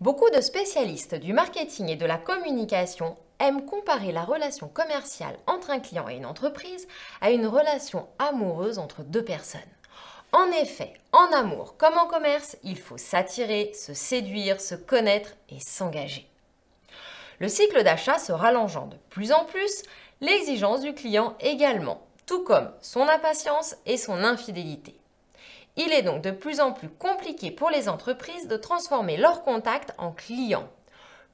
Beaucoup de spécialistes du marketing et de la communication aiment comparer la relation commerciale entre un client et une entreprise à une relation amoureuse entre deux personnes. En effet, en amour comme en commerce, il faut s'attirer, se séduire, se connaître et s'engager. Le cycle d'achat se rallongeant de plus en plus, l'exigence du client également, tout comme son impatience et son infidélité. Il est donc de plus en plus compliqué pour les entreprises de transformer leurs contacts en clients.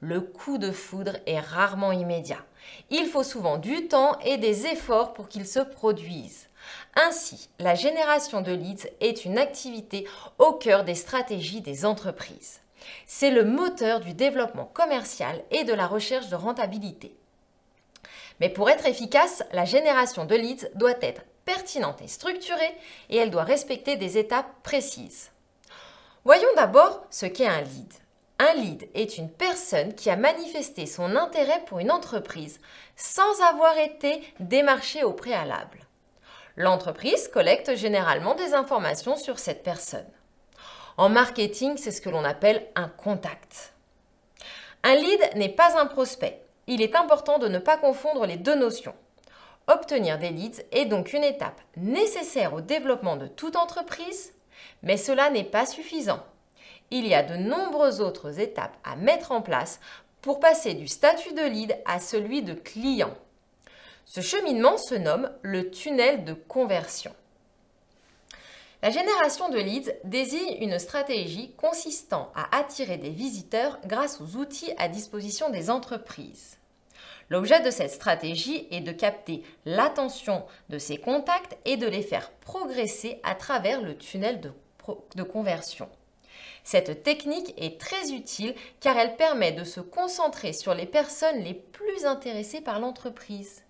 Le coup de foudre est rarement immédiat. Il faut souvent du temps et des efforts pour qu'il se produise. Ainsi, la génération de leads est une activité au cœur des stratégies des entreprises. C'est le moteur du développement commercial et de la recherche de rentabilité. Mais pour être efficace, la génération de leads doit être pertinente et structurée et elle doit respecter des étapes précises. Voyons d'abord ce qu'est un lead. Un lead est une personne qui a manifesté son intérêt pour une entreprise sans avoir été démarchée au préalable. L'entreprise collecte généralement des informations sur cette personne. En marketing, c'est ce que l'on appelle un contact. Un lead n'est pas un prospect. Il est important de ne pas confondre les deux notions. Obtenir des leads est donc une étape nécessaire au développement de toute entreprise, mais cela n'est pas suffisant. Il y a de nombreuses autres étapes à mettre en place pour passer du statut de lead à celui de client. Ce cheminement se nomme le tunnel de conversion. La génération de leads désigne une stratégie consistant à attirer des visiteurs grâce aux outils à disposition des entreprises. L'objet de cette stratégie est de capter l'attention de ces contacts et de les faire progresser à travers le tunnel de conversion. Cette technique est très utile car elle permet de se concentrer sur les personnes les plus intéressées par l'entreprise.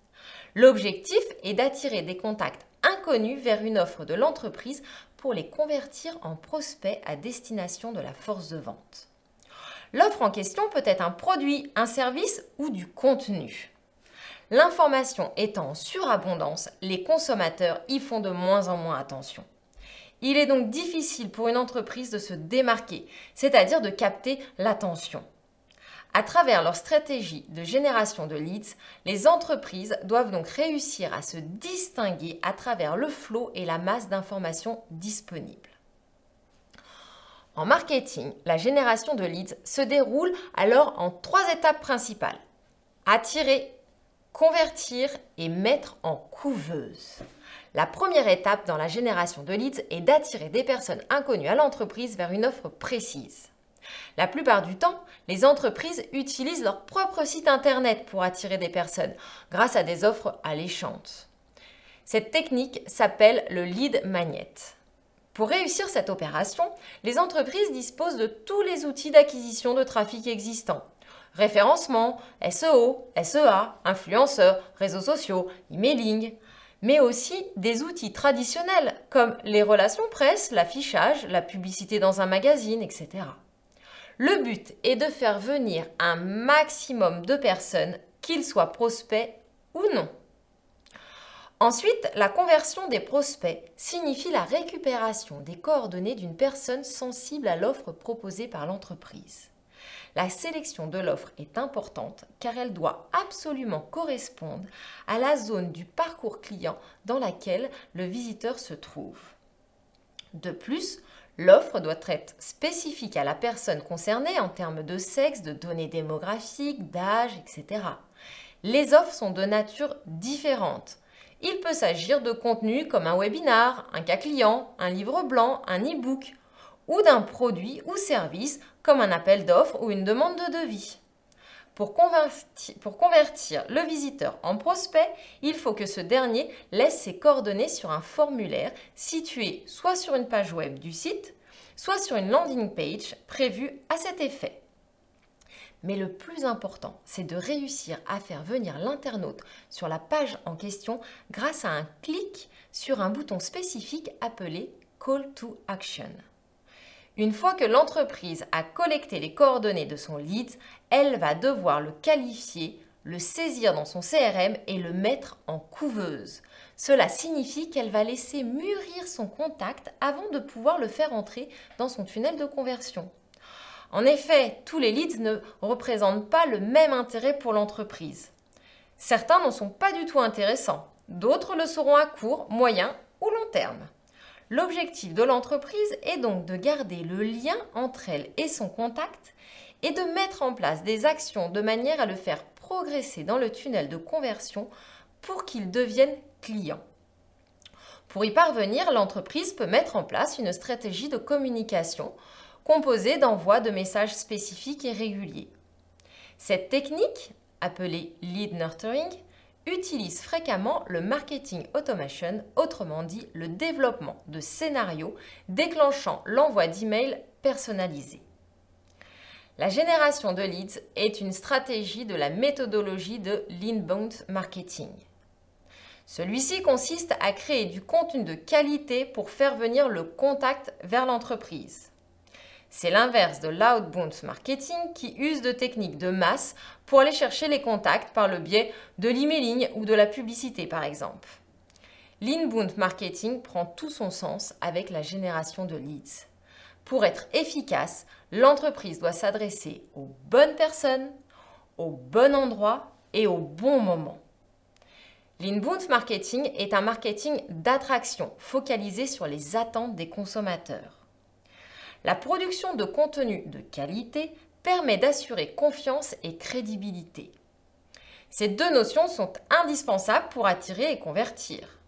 L'objectif est d'attirer des contacts inconnus vers une offre de l'entreprise pour les convertir en prospects à destination de la force de vente. L'offre en question peut être un produit, un service ou du contenu. L'information étant en surabondance, les consommateurs y font de moins en moins attention. Il est donc difficile pour une entreprise de se démarquer, c'est-à-dire de capter l'attention. À travers leur stratégie de génération de leads, les entreprises doivent donc réussir à se distinguer à travers le flot et la masse d'informations disponibles. En marketing, la génération de leads se déroule alors en 3 étapes principales. Attirer, convertir et mettre en couveuse. La première étape dans la génération de leads est d'attirer des personnes inconnues à l'entreprise vers une offre précise. La plupart du temps, les entreprises utilisent leur propre site internet pour attirer des personnes grâce à des offres alléchantes. Cette technique s'appelle le lead magnet. Pour réussir cette opération, les entreprises disposent de tous les outils d'acquisition de trafic existants. Référencement, SEO, SEA, influenceurs, réseaux sociaux, emailing, mais aussi des outils traditionnels comme les relations presse, l'affichage, la publicité dans un magazine, etc. Le but est de faire venir un maximum de personnes, qu'ils soient prospects ou non. Ensuite, la conversion des prospects signifie la récupération des coordonnées d'une personne sensible à l'offre proposée par l'entreprise. La sélection de l'offre est importante car elle doit absolument correspondre à la zone du parcours client dans laquelle le visiteur se trouve. De plus, l'offre doit être spécifique à la personne concernée en termes de sexe, de données démographiques, d'âge, etc. Les offres sont de nature différente. Il peut s'agir de contenus comme un webinar, un cas client, un livre blanc, un e-book, ou d'un produit ou service comme un appel d'offres ou une demande de devis. Pour convertir le visiteur en prospect, il faut que ce dernier laisse ses coordonnées sur un formulaire situé soit sur une page web du site, soit sur une landing page prévue à cet effet. Mais le plus important, c'est de réussir à faire venir l'internaute sur la page en question grâce à un clic sur un bouton spécifique appelé Call to Action. Une fois que l'entreprise a collecté les coordonnées de son lead, elle va devoir le qualifier, le saisir dans son CRM et le mettre en couveuse. Cela signifie qu'elle va laisser mûrir son contact avant de pouvoir le faire entrer dans son tunnel de conversion. En effet, tous les leads ne représentent pas le même intérêt pour l'entreprise. Certains n'en sont pas du tout intéressants, d'autres le seront à court, moyen ou long terme. L'objectif de l'entreprise est donc de garder le lien entre elle et son contact et de mettre en place des actions de manière à le faire progresser dans le tunnel de conversion pour qu'il devienne client. Pour y parvenir, l'entreprise peut mettre en place une stratégie de communication composée d'envois de messages spécifiques et réguliers. Cette technique, appelée lead nurturing, utilise fréquemment le marketing automation, autrement dit le développement de scénarios déclenchant l'envoi d'emails personnalisés. La génération de leads est une stratégie de la méthodologie de l'inbound marketing. Celui-ci consiste à créer du contenu de qualité pour faire venir le contact vers l'entreprise. C'est l'inverse de l'outbound marketing qui use de techniques de masse pour aller chercher les contacts par le biais de l'emailing ou de la publicité par exemple. L'inbound marketing prend tout son sens avec la génération de leads. Pour être efficace, l'entreprise doit s'adresser aux bonnes personnes, au bon endroit et au bon moment. L'inbound marketing est un marketing d'attraction focalisé sur les attentes des consommateurs. La production de contenu de qualité permet d'assurer confiance et crédibilité. Ces deux notions sont indispensables pour attirer et convertir.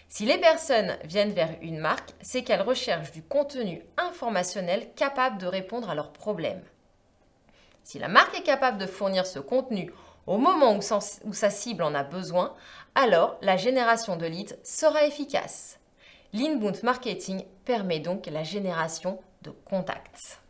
Si les personnes viennent vers une marque, c'est qu'elles recherchent du contenu informationnel capable de répondre à leurs problèmes. Si la marque est capable de fournir ce contenu au moment où sa cible en a besoin, alors la génération de leads sera efficace. L'inbound marketing permet donc la génération de contacts.